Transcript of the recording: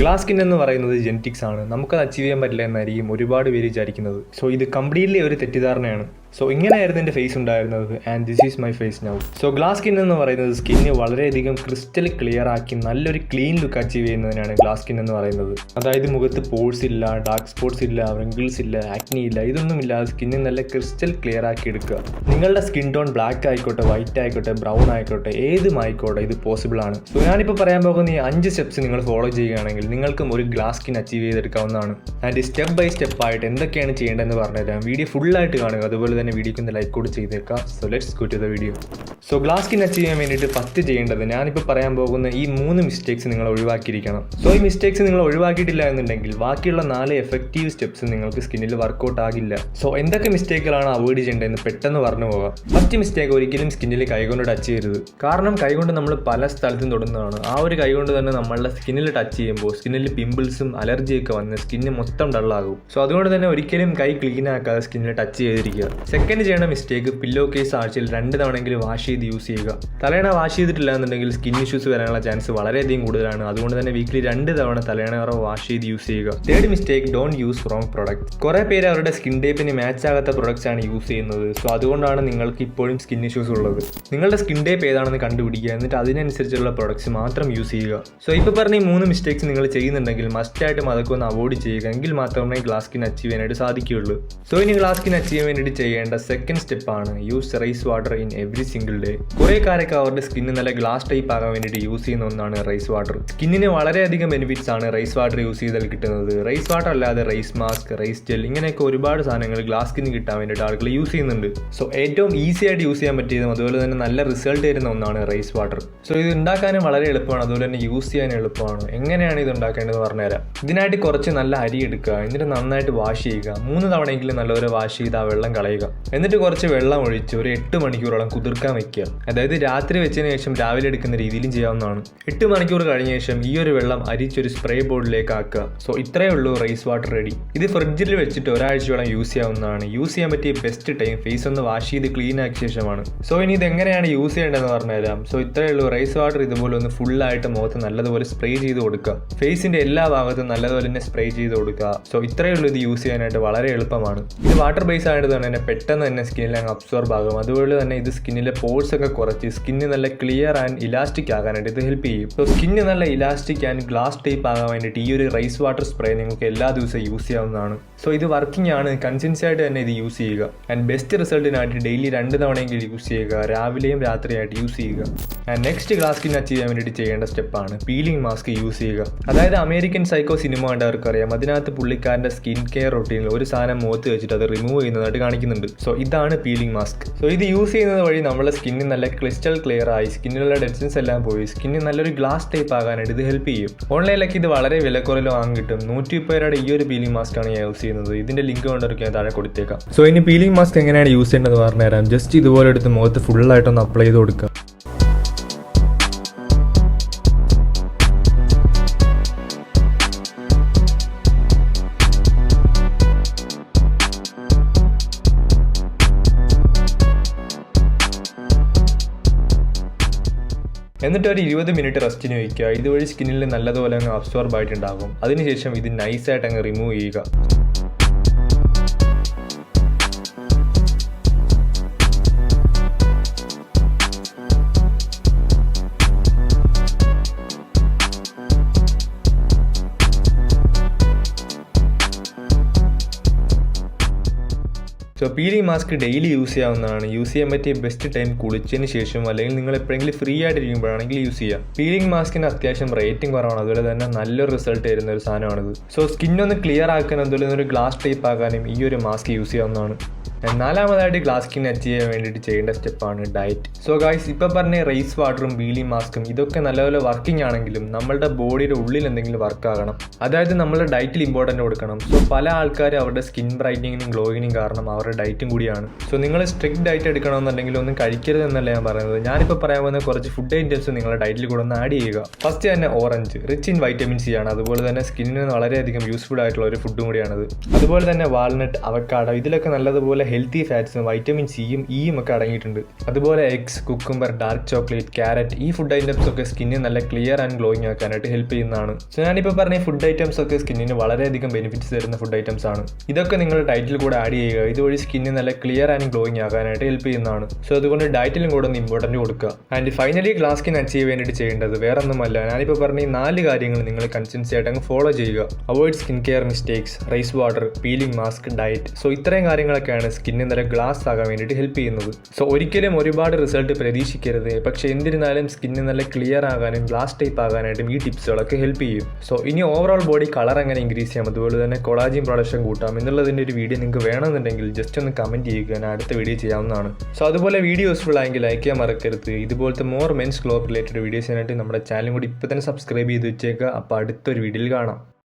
Glass skin എന്ന് പറയുന്നത് genetics ആണ്. നമുക്കത് അച്ചീവ് ചെയ്യാൻ പറ്റില്ല എന്നായിരിക്കും ഒരുപാട് പേര് വിചാരിക്കുന്നത്. സോ ഇത് കംപ്ലീറ്റ്ലി ഒരു തെറ്റിദ്ധാരണയാണ്. സോ ഇങ്ങനെയായിരുന്നു എൻ്റെ ഫേസ് ഉണ്ടായിരുന്നത്, and this is my face now. So glass skin എന്ന് പറയുന്നത് സ്കിന്ന് വളരെയധികം ക്രിസ്റ്റൽ ക്ലിയർ ആക്കി നല്ലൊരു ക്ലീൻ ലുക്ക് അച്ചീവ് ചെയ്യുന്നതിനാണ് ഗ്ലാസ് സ്കിൻ എന്ന് പറയുന്നത്. അതായത് മുഖത്ത് പോഴ്സ് ഇല്ല, ഡാർക്ക് സ്പോട്ട്സ് ഇല്ല, റിങ്കിൾസ് ഇല്ല, ആക്നി ഇല്ല, ഇതൊന്നും ഇല്ലാതെ സ്കിന്ന് നല്ല ക്രിസ്റ്റൽ ക്ലിയർ ആക്കി എടുക്കുക. നിങ്ങളുടെ സ്കിൻ ടോൺ ബ്ലാക്ക് ആയിക്കോട്ടെ, വൈറ്റ് ആയിക്കോട്ടെ, ബ്രൗൺ ആയിക്കോട്ടെ, ഏതുമായിക്കോട്ടെ, ഇത് പോസിബിൾ ആണ്. സോ ഞാനിപ്പോൾ പറയാൻ പോകുന്ന ഈ 5 സ്റ്റെപ്സ് നിങ്ങൾ ഫോളോ ചെയ്യുകയാണെങ്കിൽ നിങ്ങൾക്കും ഒരു ഗ്ലാസ് സ്കിൻ അച്ചീവ് ചെയ്തെടുക്കാവുന്നതാണ്. ആൻഡ് സ്റ്റെപ്പ് ബൈ സ്റ്റെപ്പ് ആയിട്ട് എന്തൊക്കെയാണ് ചെയ്യേണ്ടതെന്ന് പറഞ്ഞുതരാം. വീഡിയോ ഫുള്ളായിട്ട് കാണുക, അതുപോലെ തന്നെ വീഡിയോക്ക് ഒന്ന് ലൈക്ക് കൂടി ചെയ്തേക്കാം. So let's go to the video. So glass skin achieve ചെയ്യാൻ വേണ്ടിയിട്ട് ഫസ്റ്റ് ചെയ്യേണ്ടത് ഞാനിപ്പോൾ പറയാൻ പോകുന്ന ഈ 3 മിസ്റ്റേക്സ് നിങ്ങൾ ഒഴിവാക്കിയിരിക്കണം. സോ ഈ മിസ്റ്റേക്സ് നിങ്ങൾ ഒഴിവാക്കിയിട്ടില്ല എന്നുണ്ടെങ്കിൽ ബാക്കിയുള്ള 4 എഫക്റ്റീവ് സ്റ്റെപ്സ് നിങ്ങൾക്ക് സ്കിന്നിൽ വർക്കൗട്ട് ആകില്ല. സോ എന്തൊക്കെ മിസ്റ്റേക്കുകളാണ് അവോയ്ഡ് ചെയ്യേണ്ടതെന്ന് പെട്ടെന്ന് പറഞ്ഞു പോകാം. ഫസ്റ്റ് മിസ്റ്റേക്ക്, ഒരിക്കലും സ്കിന്നിൽ കൈകൊണ്ട് ടച്ച് ചെയ്യരുത്. കാരണം കൈകൊണ്ട് നമ്മൾ പല സ്ഥലത്തും തൊടുന്നതാണ്. ആ ഒരു കൈകൊണ്ട് തന്നെ നമ്മളുടെ സ്കിന്നിൽ ടച്ച് ചെയ്യുമ്പോൾ സ്കിന്നിൽ പിമ്പിൾസും അലർജിയൊക്കെ വന്ന് സ്കിന്ന് മൊത്തം ഡള്ളാകും. സോ അതുകൊണ്ട് തന്നെ ഒരിക്കലും കൈ ക്ലീൻ ആക്കാതെ സ്കിന്നിൽ ടച്ച് ചെയ്തിരിക്കുക. സെക്കൻഡ് ചെയ്യേണ്ട മിസ്റ്റേക്ക്, പില്ലോ കേസ് ആഴ്ചയിൽ 2 തവണയെങ്കിലും വാഷ് ചെയ്ത് യൂസ് ചെയ്യുക. തലേണ വാഷ് ചെയ്തിട്ടില്ല എന്നുണ്ടെങ്കിൽ സ്കിൻ ഇഷ്യൂസ് വരാനുള്ള ചാൻസ് വളരെയധികം കൂടുതലാണ്. അതുകൊണ്ട് തന്നെ വീക്കിലി 2 തവണ തലേണ വാഷ് ചെയ്ത് യൂസ് ചെയ്യുക. Third mistake, don't use wrong product. കുറെ പേര് അവരുടെ സ്കിൻ ടൈപ്പിന് മാച്ച് ആകാത്ത പ്രൊഡക്ട്സ് ആണ് യൂസ് ചെയ്യുന്നത്. സോ അതുകൊണ്ടാണ് നിങ്ങൾക്ക് ഇപ്പോഴും സ്കിൻ ഇഷ്യൂസ് ഉള്ളത്. നിങ്ങളുടെ സ്കിൻ ടൈപ്പ് ഏതാണെന്ന് കണ്ടുപിടിക്കുക, എന്നിട്ട് അതിനനുസരിച്ചുള്ള പ്രൊഡക്ട്സ് മാത്രം യൂസ് ചെയ്യുക. സോ ഇപ്പോൾ പറഞ്ഞ ഈ 3 മിസ്റ്റേക്സ് നിങ്ങൾ ചെയ്യുന്നുണ്ടെങ്കിൽ മസ്റ്റായിട്ടും അതൊക്കെ ഒന്ന് അവോയ്ഡ് ചെയ്യുക. എങ്കിൽ മാത്രമേ ഗ്ലാസ് സ്കിൻ അച്ചീവ് ചെയ്യാനായിട്ട് സാധിക്കുകയുള്ളൂ. സോ ഇനി ഗ്ലാസ് സ്കിൻ അച്ചീവ് ചെയ്യാൻ വേണ്ടിയിട്ട് ചെയ്യേണ്ട സെക്കൻഡ് സ്റ്റെപ്പാണ് use rice water in every single day. കുറേ കാര്യമൊക്കെ അവരുടെ സ്കിന്ന് നല്ല ഗ്ലാസ് ടൈപ്പ് ആകാൻ വേണ്ടിയിട്ട് യൂസ് ചെയ്യുന്ന ഒന്നാണ് റൈസ് വാട്ടർ. സ്കിന്നിന് വളരെയധികം ബെനിഫിറ്റ്സ് ആണ് റൈസ് വാട്ടർ യൂസ് ചെയ്താൽ കിട്ടുന്നത്. റൈസ് വാട്ടർ അല്ലാതെ റൈസ് മാസ്ക്, റൈസ് ജെൽ, ഇങ്ങനെയൊക്കെ ഒരുപാട് സാധനങ്ങൾ ഗ്ലാസ് സ്കിന്ന് കിട്ടാൻ വേണ്ടിയിട്ട് ആളുകൾ യൂസ് ചെയ്യുന്നുണ്ട്. സോ ഏറ്റവും ഈസി ആയിട്ട് യൂസ് ചെയ്യാൻ പറ്റിയതും അതുപോലെ തന്നെ നല്ല റിസൾട്ട് തരുന്ന ഒന്നാണ് റൈസ് വാട്ടർ. സോ ഇത് ഉണ്ടാക്കാനും വളരെ എളുപ്പമാണ്, അതുപോലെ തന്നെ യൂസ് ചെയ്യാനും എളുപ്പമാണ്. എങ്ങനെയാണ് ഇത് ഉണ്ടാക്കേണ്ടതെന്ന് പറഞ്ഞുതരാം. ഇതിനായിട്ട് കുറച്ച് നല്ല അരി എടുക്കുക, എന്നിട്ട് നന്നായിട്ട് വാഷ് ചെയ്യുക. 3 തവണയെങ്കിലും നല്ലപോലെ വാഷ് ചെയ്ത് ആ വെള്ളം കളയുക. എന്നിട്ട് കുറച്ച് വെള്ളം ഒഴിച്ച് ഒരു 8 മണിക്കൂറോളം കുതിർക്കാൻ വെക്കുക. അതായത് രാത്രി വെച്ചതിന് ശേഷം രാവിലെ എടുക്കുന്ന രീതിയിലും ചെയ്യാവുന്നതാണ്. 8 മണിക്കൂർ കഴിഞ്ഞ ശേഷം ഈ ഒരു വെള്ളം അരിച്ചൊരു സ്പ്രേ ബോർഡിലേക്ക് ആക്കുക. സോ ഇത്രയേ ഉള്ളൂ റൈസ് വാട്ടർ റെഡി. ഇത് ഫ്രിഡ്ജിൽ വെച്ചിട്ട് ഒരാഴ്ചയോളം യൂസ് ചെയ്യാവുന്നതാണ്. യൂസ് ചെയ്യാൻ പറ്റിയ ബെസ്റ്റ് ടൈം ഫേസ് ഒന്ന് വാഷ് ചെയ്ത് ക്ലീൻ ആക്കിയ ശേഷമാണ്. സോ ഇനി ഇത് എങ്ങനെയാണ് യൂസ് ചെയ്യേണ്ടതെന്ന് പറഞ്ഞുതരാം. സോ ഇത്രയേ ഉള്ളൂ. റൈസ് വാട്ടർ ഇതുപോലെ ഒന്ന് ഫുള്ളായിട്ട് മുഖത്ത് നല്ലതുപോലെ സ്പ്രേ ചെയ്ത് കൊടുക്കുക. ഫേസിന്റെ എല്ലാ ഭാഗത്തും നല്ലതുപോലെ തന്നെ സ്പ്രേ ചെയ്ത് കൊടുക്കുക. സോ ഇത്രയേ ഉള്ളൂ. ഇത് യൂസ് ചെയ്യാനായിട്ട് വളരെ എളുപ്പമാണ്. ഇത് വാട്ടർ ബേസ് ആയിട്ട് തന്നെ പെട്ടെന്ന് തന്നെ സ്കിന്നിൽ അങ്ങ് അബ്സോർബ് ആകും. അതുപോലെ തന്നെ ഇത് സ്കിന്നിലെ പോഴ്സ് ഒക്കെ കുറച്ച് സ്കിന്ന് നല്ല ക്ലിയർ ആൻഡ് ഇലാസ്റ്റിക് ആകാനായിട്ട് ഇത് ഹെൽപ്പ് ചെയ്യും. സോ സ്കിന്ന് നല്ല ഇലാസ്റ്റിക് ആൻഡ് ഗ്ലാസ് ടൈപ്പ് ആകാൻ വേണ്ടിയിട്ട് ഈ ഒരു റൈസ് വാട്ടർ സ്പ്രേ നിങ്ങൾക്ക് എല്ലാ ദിവസവും യൂസ് ചെയ്യാവുന്നതാണ്. സോ ഇത് വർക്കിംഗ് ആണ്. കൺസിസ്റ്റൻസി ആയിട്ട് തന്നെ ഇത് യൂസ് ചെയ്യുക. ആൻഡ് ബെസ്റ്റ് റിസൾട്ടിനായിട്ട് ഡെയിലി 2 തവണയെങ്കിലും യൂസ് ചെയ്യുക. രാവിലെയും രാത്രിയായിട്ട് യൂസ് ചെയ്യുക. And next glass skin achieve ചെയ്യാൻ വേണ്ടിയിട്ട് ചെയ്യേണ്ട സ്റ്റെപ്പാണ് പീലിംഗ് മാസ്ക് യൂസ് ചെയ്യുക. അതായത് അമേരിക്കൻ സൈക്കോ സിനിമ കണ്ടവർക്ക് അറിയാം. അതിനകത്ത് പുള്ളിക്കാരൻ്റെ സ്കിൻ കെയർ റൊട്ടീനിൽ ഒരു സാധനം മുഖത്ത് വെച്ചിട്ട് അത് റിമൂവ് ചെയ്യുന്നതായിട്ട് കാണിക്കുന്നുണ്ട്. സോ ഇതാണ് പീലിംഗ് മാസ്ക്. സോ ഇത് യൂസ് ചെയ്യുന്നത് വഴി നമ്മുടെ സ്കിന്നിന് നല്ല ക്രിസ്റ്റൽ ക്ലിയർ ആയി സ്കിന്നിലുള്ള ഡെഡ്സിൻസ് എല്ലാം പോയി സ്കിന്നിന് നല്ലൊരു ഗ്ലാസ് ടൈപ്പ് ആകാനായിട്ട് ഇത് ഹെൽപ്പ് ചെയ്യും. ഓൺലൈനിലൊക്കെ ഇത് വളരെ വിലക്കുറവിൽ വാങ്ങാൻ കിട്ടും. 130 രൂപയുടെ ഈ ഒരു പീലിംഗ് മാസ്ക് ആണ് ഞാൻ യൂസ് ചെയ്യുന്നത്. ഇതിന്റെ ലിങ്ക് കൊണ്ടവർക്ക് ഞാൻ താഴെ കൊടുത്തേക്കാം. സോ ഇനി പീലിംഗ് മാസ്ക് എങ്ങനെയാണ് യൂസ് ചെയ്യേണ്ടത് പറഞ്ഞുതരാം. ജസ്റ്റ് ഇതുപോലെ എടുത്ത് മുഖത്ത് ഫുള്ളായിട്ടൊന്ന് അപ്ലൈ ചെയ്ത് കൊടുക്കുക. എന്നിട്ട് ഒരു 20 മിനിറ്റ് റെസ്റ്റിന് വയ്ക്കുക. ഇതുവഴി സ്കിന്നിൽ നല്ലതുപോലെ അങ്ങ് അബ്സോർബ് ആയിട്ടുണ്ടാകും. അതിനുശേഷം ഇത് നൈസായിട്ട് അങ്ങ് റിമൂവ് ചെയ്യുക. So peeling mask daily use ചെയ്യാവുന്നതാണ്. യൂസ് ചെയ്യാൻ പറ്റിയ ബെസ്റ്റ് ടൈം കുളിച്ചതിന് ശേഷം അല്ലെങ്കിൽ നിങ്ങൾ എപ്പോഴെങ്കിലും ഫ്രീ ആയിട്ടിരിക്കുമ്പോഴാണെങ്കിൽ യൂസ് ചെയ്യാം. പീലിംഗ് മാസ്കിന് അത്യാവശ്യം റേറ്റിംഗ് കുറവാണ്. അതുപോലെ തന്നെ നല്ലൊരു റിസൾട്ട് തരുന്ന ഒരു സാധനമാണിത്. സോ സ്കിന്നൊന്ന് ക്ലിയർ ആക്കാനും അതുപോലെ തന്നെ ഒരു ഗ്ലാസ് ടൈപ്പ് ആക്കാനും ഈ ഒരു മാസ്ക് യൂസ് ചെയ്യാവുന്നതാണ്. നാലാമതായിട്ട് ഗ്ലാസ് സ്കിൻ അച്ചീവ് ചെയ്യാൻ വേണ്ടിയിട്ട് ചെയ്യേണ്ട സ്റ്റെപ്പാണ് ഡയറ്റ്. സോ ഗൈസ്, ഇപ്പോൾ പറഞ്ഞ റൈസ് വാട്ടറും പീലിംഗ് മാസ്കും ഇതൊക്കെ നല്ലപോലെ വർക്കിംഗ് ആണെങ്കിലും നമ്മളുടെ ബോഡിയുടെ ഉള്ളിൽ എന്തെങ്കിലും വർക്ക് ആകണം. അതായത് നമ്മളുടെ ഡയറ്റിൽ ഇമ്പോർട്ടൻറ്റ് കൊടുക്കണം. സോ പല ആൾക്കാരും അവരുടെ സ്കിൻ ബ്രൈറ്റനിങ്ങിനും ഗ്ലോയിങ്ങിനും കാരണം അവരുടെ ഡയറ്റും കൂടിയാണ്. സോ നിങ്ങൾ സ്ട്രിക്റ്റ് ഡയറ്റ് എടുക്കണമെന്നുണ്ടെങ്കിൽ ഒന്നും കഴിക്കരുത് എന്നല്ല ഞാൻ പറയുന്നത്. ഞാനിപ്പോൾ പറയാൻ പോകുന്ന കുറച്ച് ഫുഡ് ഐറ്റംസ് നിങ്ങളുടെ ഡയറ്റിൽ കൂടെ ഒന്ന് ആഡ് ചെയ്യുക. ഫസ്റ്റ് തന്നെ orange rich in vitamin C ആണ്. അതുപോലെ തന്നെ സ്കിന്നിന് വളരെയധികം യൂസ്ഫുൾ ആയിട്ടുള്ള ഒരു ഫുഡും കൂടിയാണത്. അതുപോലെ തന്നെ വാൾനട്ട്, അവക്കാഡോ ഇതിലൊക്കെ നല്ലതുപോലെ ഹെൽത്തി ഫാറ്റ്സും വൈറ്റമിൻ സിയും ഇയും ഒക്കെ അടങ്ങിയിട്ടുണ്ട്. അതുപോലെ eggs, cucumber, dark chocolate, carrot ഈ ഫുഡ് ഐറ്റംസ് ഒക്കെ സ്കിന്നിന് നല്ല ക്ലിയർ ആൻഡ് ഗ്ലോയിങ് ആക്കാനായിട്ട് ഹെൽപ്പ് ചെയ്യുന്നതാണ്. സോ ഞാനിപ്പോൾ പറഞ്ഞ ഫുഡ് ഐറ്റംസ് ഒക്കെ സ്കിന്നിന് വളരെയധികം ബെനിഫിറ്റ്സ് തരുന്ന ഫുഡ് ഐറ്റംസ് ആണ്. ഇതൊക്കെ നിങ്ങൾ ഡയറ്റിൽ കൂടെ ആഡ് ചെയ്യുക. ഇതുവഴി സ്കിന്നിന് നല്ല ക്ലിയർ ആൻഡ് ഗ്ലോയിങ് ആകാനായിട്ട് ഹെൽപ്പ് ചെയ്യുന്നതാണ്. സോ അതുകൊണ്ട് ഡയറ്റിലും കൂടെ ഒന്ന് ഇമ്പോർട്ടൻറ്റ് കൊടുക്കുക. And finally glass skin achieve വേണ്ടിയിട്ട് ചെയ്യേണ്ടത് വേറെ ഒന്നുമല്ല, ഞാനിപ്പോൾ പറഞ്ഞ ഈ 4 കാര്യങ്ങൾ നിങ്ങൾ കൺസിസ്റ്റൻസി ആയിട്ട് അങ്ങ് ഫോളോ ചെയ്യുക. Avoid skin care mistakes, rice water, peeling mask, diet. So ഇത്രയും കാര്യങ്ങളൊക്കെയാണ് സ്കിന്നിന് നല്ല ഗ്ലാസ് ആകാൻ വേണ്ടിയിട്ട് ഹെൽപ്പ് ചെയ്യുന്നത്. സോ ഒരിക്കലും ഒരുപാട് റിസൾട്ട് പ്രതീക്ഷിക്കരുത്. പക്ഷേ എന്നിരുന്നാലും സ്കിന്നിന് നല്ല ക്ലിയർ ആകാനും ഗ്ലാസ് ടൈപ്പ് ആകാനായിട്ടും ഈ ടിപ്സുകളൊക്കെ ഹെൽപ്പ് ചെയ്യും. സോ ഇനി ഓവറോൾ ബോഡി കളർ എങ്ങനെ ഇൻക്രീസ് ചെയ്യാം, അതുപോലെ തന്നെ കൊളാജിൻ പ്രൊഡക്ഷൻ കൂട്ടാം എന്നുള്ളതിൻ്റെ ഒരു വീഡിയോ നിങ്ങൾക്ക് വേണമെന്നുണ്ടെങ്കിൽ ജസ്റ്റ് ഒന്ന് കമൻറ്റ് ചെയ്യുക, ഞാൻ അടുത്ത വീഡിയോ ചെയ്യാവുന്നതാണ്. സോ അതുപോലെ വീഡിയോ യൂസ്ഫുൾ ആയെങ്കിൽ ലൈക്ക് ചെയ്യാൻ മറക്കരുത്. ഇതുപോലത്തെ മോർ മെൻസ് ഗ്ലോ റിലേറ്റഡ് വീഡിയോസിനായിട്ട് നമ്മുടെ ചാനലും കൂടി ഇപ്പോൾ തന്നെ സബ്സ്ക്രൈബ് ചെയ്ത് വെച്ചേക്കുക. അപ്പോൾ അടുത്തൊരു വീഡിയോയിൽ കാണാം.